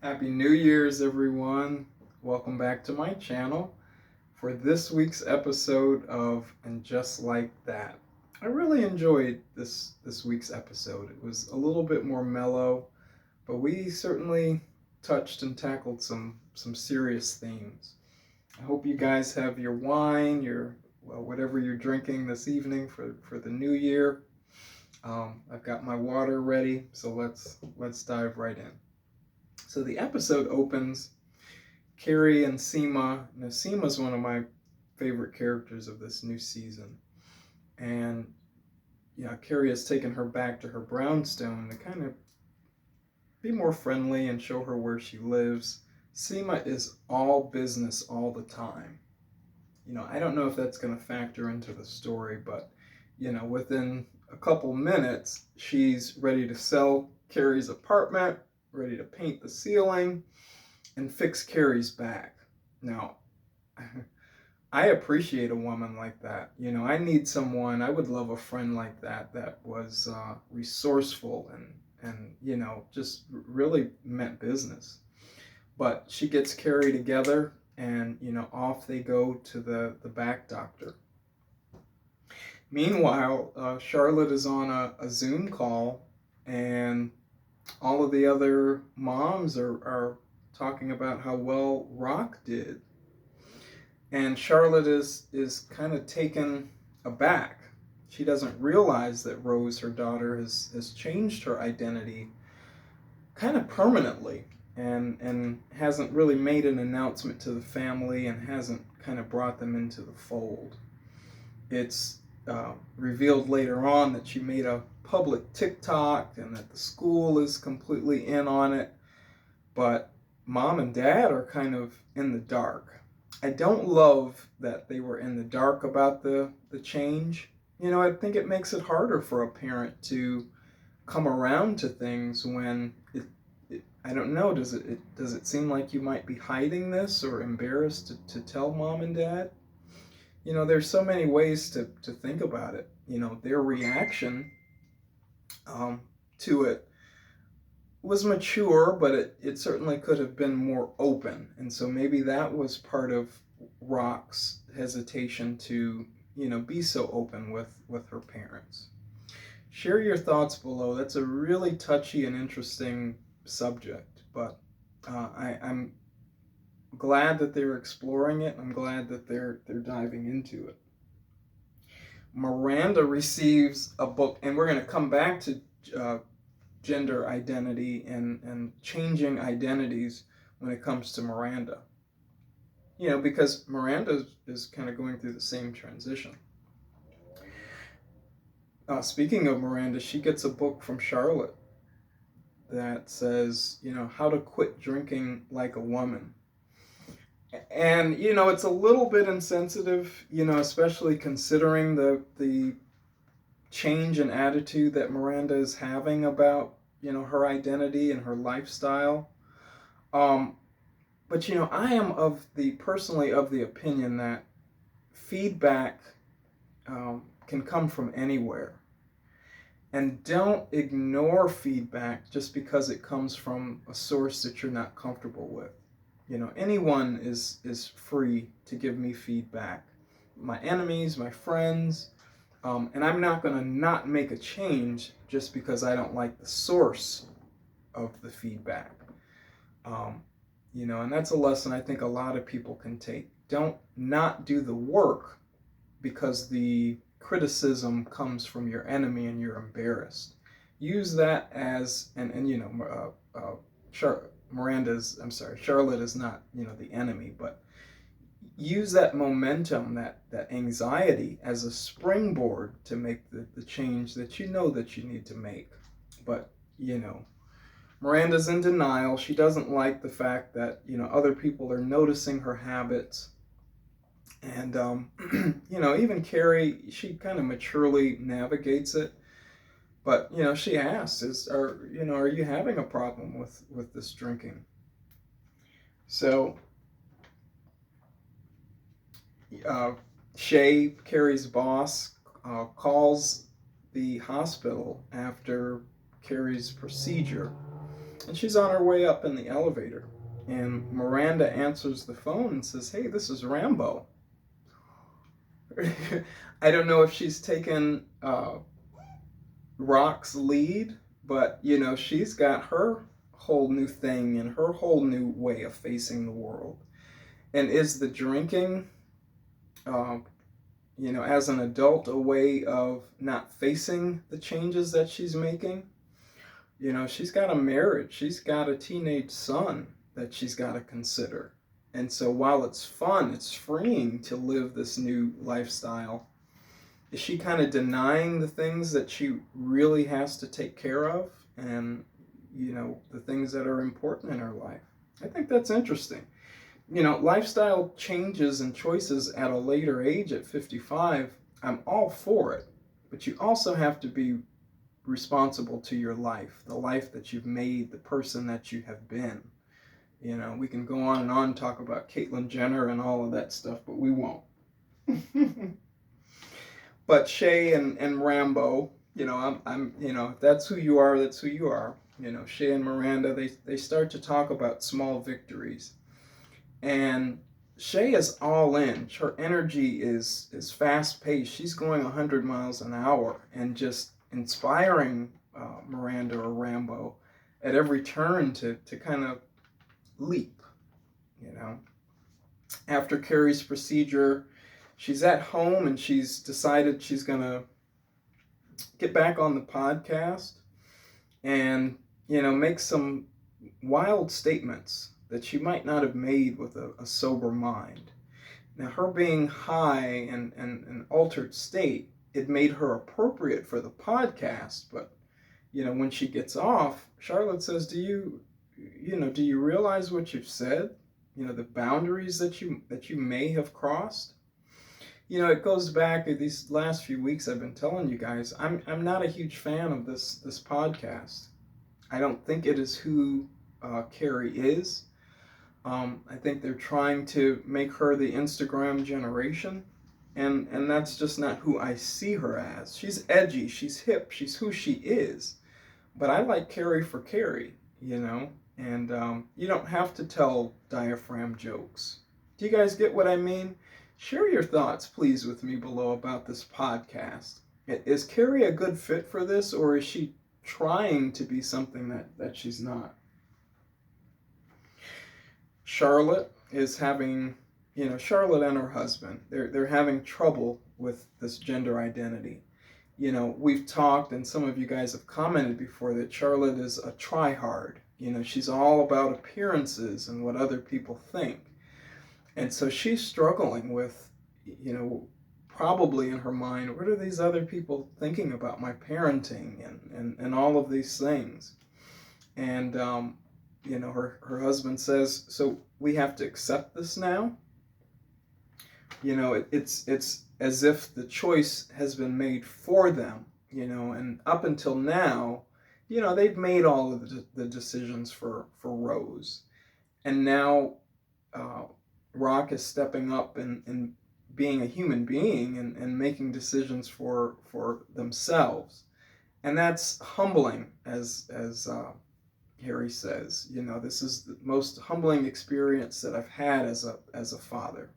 Happy New Year's, everyone. Welcome back to my channel for this week's episode of And Just Like That. I really enjoyed this week's episode. It was a little bit more mellow, but we certainly touched and tackled some serious themes. I hope you guys have your wine, whatever you're drinking this evening for the new year. I've got my water ready, so let's dive right in. So the episode opens Carrie and Seema. Now, Seema's one of my favorite characters of this new season. And yeah, Carrie has taken her back to her brownstone to kind of be more friendly and show her where she lives. Seema is all business all the time. I don't know if that's going to factor into the story, but within a couple minutes, she's ready to sell Carrie's apartment, ready to paint the ceiling, and fix Carrie's back. Now, I appreciate a woman like that. I need someone, I would love a friend like that was resourceful and just really meant business. But she gets Carrie together and, off they go to the back doctor. Meanwhile, Charlotte is on a Zoom call, and all of the other moms are talking about how well Rock did. And Charlotte is kind of taken aback. She doesn't realize that Rose, her daughter, has changed her identity kind of permanently and hasn't really made an announcement to the family and hasn't kind of brought them into the fold. It's revealed later on that she made a public TikTok and that the school is completely in on it, but mom and dad are kind of in the dark. I don't love that they were in the dark about the change. I think it makes it harder for a parent to come around to things when I don't know, does it seem like you might be hiding this or embarrassed to tell mom and dad? There's so many ways to think about it. Their reaction to it was mature, but it certainly could have been more open. And so maybe that was part of Rock's hesitation to, be so open with her parents. Share your thoughts below. That's a really touchy and interesting subject, but I'm glad that they're exploring it. I'm glad that they're diving into it. Miranda receives a book, and we're going to come back to gender identity and changing identities when it comes to Miranda. Because Miranda is kind of going through the same transition. Speaking of Miranda, she gets a book from Charlotte that says, how to quit drinking like a woman. And, it's a little bit insensitive, especially considering the change in attitude that Miranda is having about, her identity and her lifestyle. But, I am personally of the opinion that feedback can come from anywhere. And don't ignore feedback just because it comes from a source that you're not comfortable with. Anyone is free to give me feedback. My enemies, my friends, and I'm not going to not make a change just because I don't like the source of the feedback. And that's a lesson I think a lot of people can take. Don't not do the work because the criticism comes from your enemy and you're embarrassed. Use that as, Charlotte is not, the enemy, but use that momentum, that anxiety as a springboard to make the change that you need to make. But, Miranda's in denial. She doesn't like the fact that, other people are noticing her habits. And, even Carrie, she kind of maturely navigates it. But, she asks, are you having a problem with this drinking? So, Shay, Carrie's boss, calls the hospital after Carrie's procedure And she's on her way up in the elevator. And Miranda answers the phone and says, "Hey, this is Rambo." I don't know if she's taken Rock's lead, but she's got her whole new thing and her whole new way of facing the world. And is the drinking, uh, as an adult, a way of not facing the changes that she's making? She's got a marriage, she's got a teenage son that she's got to consider. And so while it's fun, it's freeing to live this new lifestyle, is she kind of denying the things that she really has to take care of, and the things that are important in her life? I think that's interesting. Lifestyle changes and choices at a later age, at 55, I'm all for it. But you also have to be responsible to your life, the life that you've made, the person that you have been. We can go on and on and talk about Caitlyn Jenner and all of that stuff, but we won't. But Shay and Rambo, I'm if that's who you are, that's who you are. Shay and Miranda, they start to talk about small victories. And Shay is all in. Her energy is fast paced. She's going 100 miles an hour and just inspiring Miranda or Rambo at every turn to kind of leap. After Carrie's procedure, she's at home and she's decided she's going to get back on the podcast and, make some wild statements that she might not have made with a sober mind. Now, her being high and an altered state, it made her appropriate for the podcast. But, when she gets off, Charlotte says, do you realize what you've said? The boundaries that you may have crossed? It goes back to these last few weeks. I've been telling you guys, I'm not a huge fan of this podcast. I don't think it is who Carrie is. I think they're trying to make her the Instagram generation, and that's just not who I see her as. She's edgy, she's hip, she's who she is. But I like Carrie for Carrie, and you don't have to tell diaphragm jokes. Do you guys get what I mean? Share your thoughts, please, with me below about this podcast. Is Carrie a good fit for this, or is she trying to be something that she's not? Charlotte is having, Charlotte and her husband, they're having trouble with this gender identity. We've talked, and some of you guys have commented before, that Charlotte is a try-hard. She's all about appearances and what other people think. And so she's struggling with, probably in her mind, what are these other people thinking about my parenting and all of these things? And, her husband says, so we have to accept this now? It's as if the choice has been made for them, and up until now, they've made all of the decisions for Rose. And now Rock is stepping up and being a human being and making decisions for themselves. And that's humbling, as Harry says. This is the most humbling experience that I've had as a father.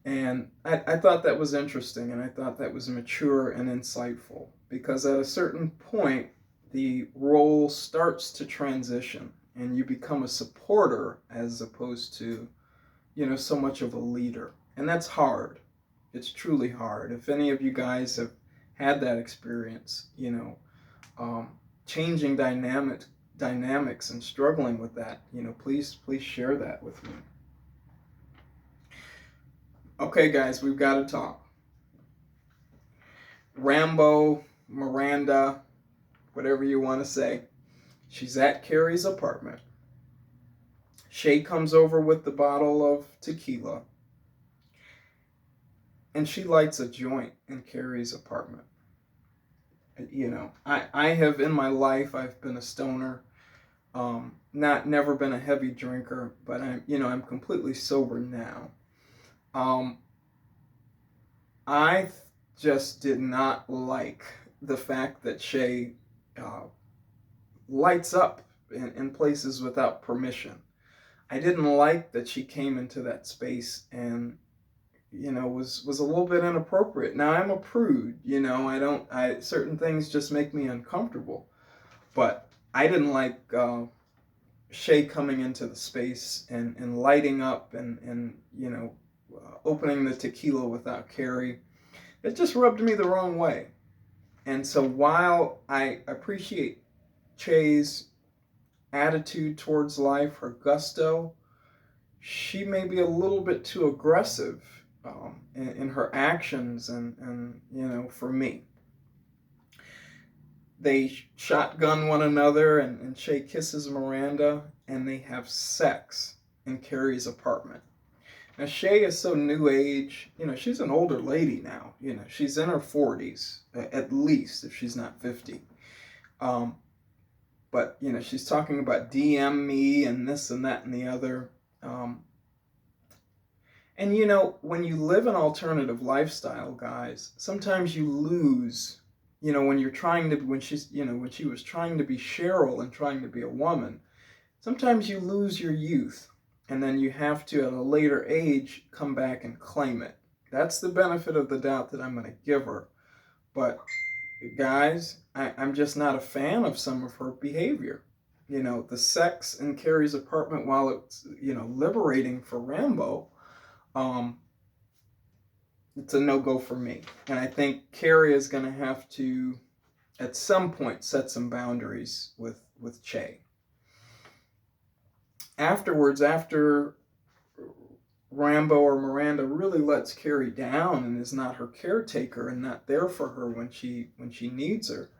And I thought that was interesting, and I thought that was mature and insightful, because at a certain point, the role starts to transition, and you become a supporter as opposed to, so much of a leader. And that's hard. It's truly hard. If any of you guys have had that experience, changing dynamics and struggling with that, please share that with me. Okay, guys, we've got to talk. Rambo, Miranda, whatever you want to say, she's at Carrie's apartment. Shay comes over with the bottle of tequila, and she lights a joint in Carrie's apartment. I have, in my life, I've been a stoner, never been a heavy drinker, but I'm completely sober now. I just did not like the fact that Shay lights up in places without permission. I didn't like that she came into that space and, was a little bit inappropriate. Now I'm a prude, I certain things just make me uncomfortable, but I didn't like Shay coming into the space and lighting up and opening the tequila without Carrie. It just rubbed me the wrong way. And so while I appreciate Che's attitude towards life, her gusto, she may be a little bit too aggressive in her actions and for me. They shotgun one another, and Shay kisses Miranda, and they have sex in Carrie's apartment. Now, Shay is so new age. She's an older lady now. She's in her 40s, at least, if she's not 50. But, she's talking about DM me and this and that and the other. And, when you live an alternative lifestyle, guys, sometimes you lose, when you're trying to, when she was trying to be Cheryl and trying to be a woman, sometimes you lose your youth. And then you have to, at a later age, come back and claim it. That's the benefit of the doubt that I'm going to give her. But, guys, I'm just not a fan of some of her behavior. The sex in Carrie's apartment, while it's, liberating for Rambo, it's a no-go for me. And I think Carrie is going to have to, at some point, set some boundaries with Che. Afterwards, after Rambo or Miranda really lets Carrie down and is not her caretaker and not there for her when she needs her,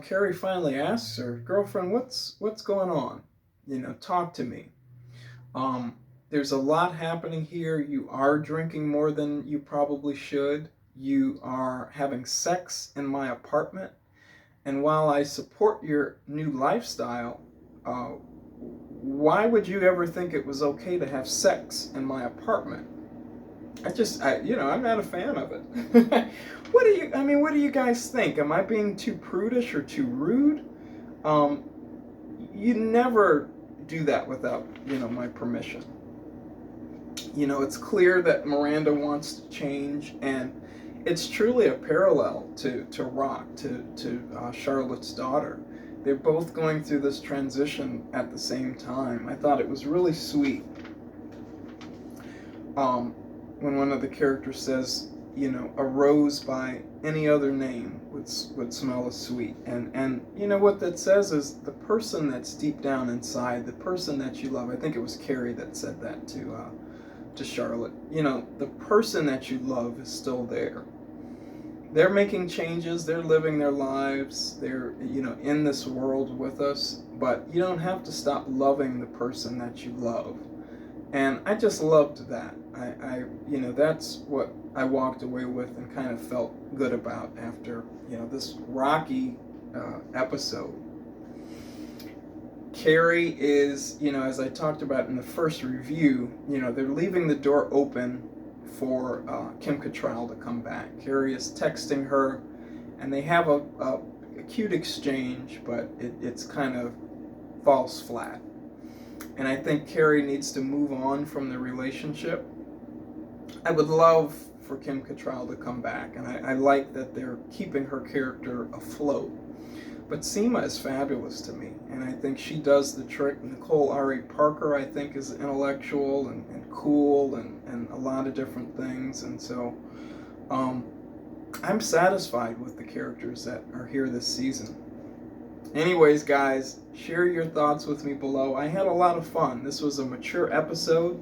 Carrie finally asks her, "Girlfriend, what's going on? Talk to me. There's a lot happening here. You are drinking more than you probably should. You are having sex in my apartment. And while I support your new lifestyle, why would you ever think it was okay to have sex in my apartment?" I'm not a fan of it. What do you guys think? Am I being too prudish or too rude? You never do that without, my permission. It's clear that Miranda wants to change, and it's truly a parallel to Rock, to Charlotte's daughter. They're both going through this transition at the same time. I thought it was really sweet when one of the characters says, a rose by any other name would smell as sweet. And what that says is the person that's deep down inside, the person that you love. I think it was Carrie that said that to Charlotte. The person that you love is still there. They're making changes, they're living their lives, they're, in this world with us, but you don't have to stop loving the person that you love. And I just loved that. I that's what I walked away with and kind of felt good about after, this rocky episode. Carrie is, as I talked about in the first review, they're leaving the door open for Kim Cattrall to come back. Carrie is texting her, and they have a cute exchange, but it's kind of falls flat. And I think Carrie needs to move on from the relationship. I would love for Kim Cattrall to come back, and I like that they're keeping her character afloat. But Seema is fabulous to me, and I think she does the trick. Nicole Ari Parker, I think, is intellectual and cool and a lot of different things. And so I'm satisfied with the characters that are here this season. Anyways, guys, share your thoughts with me below. I had a lot of fun. This was a mature episode.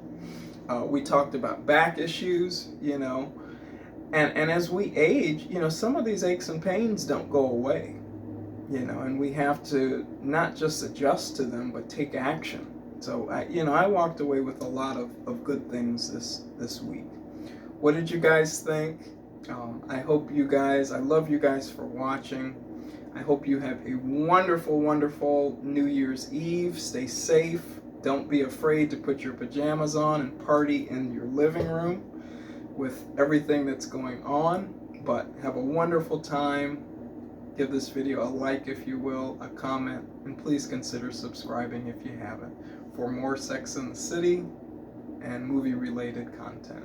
We talked about back issues, and as we age, some of these aches and pains don't go away. And we have to not just adjust to them, but take action. So, I walked away with a lot of good things this week. What did you guys think? I love you guys for watching. I hope you have a wonderful, wonderful New Year's Eve. Stay safe. Don't be afraid to put your pajamas on and party in your living room with everything that's going on. But have a wonderful time. Give this video a like if you will, a comment, and please consider subscribing if you haven't for more Sex and the City and movie related content.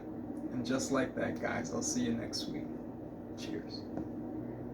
And just like that, guys, I'll see you next week. Cheers.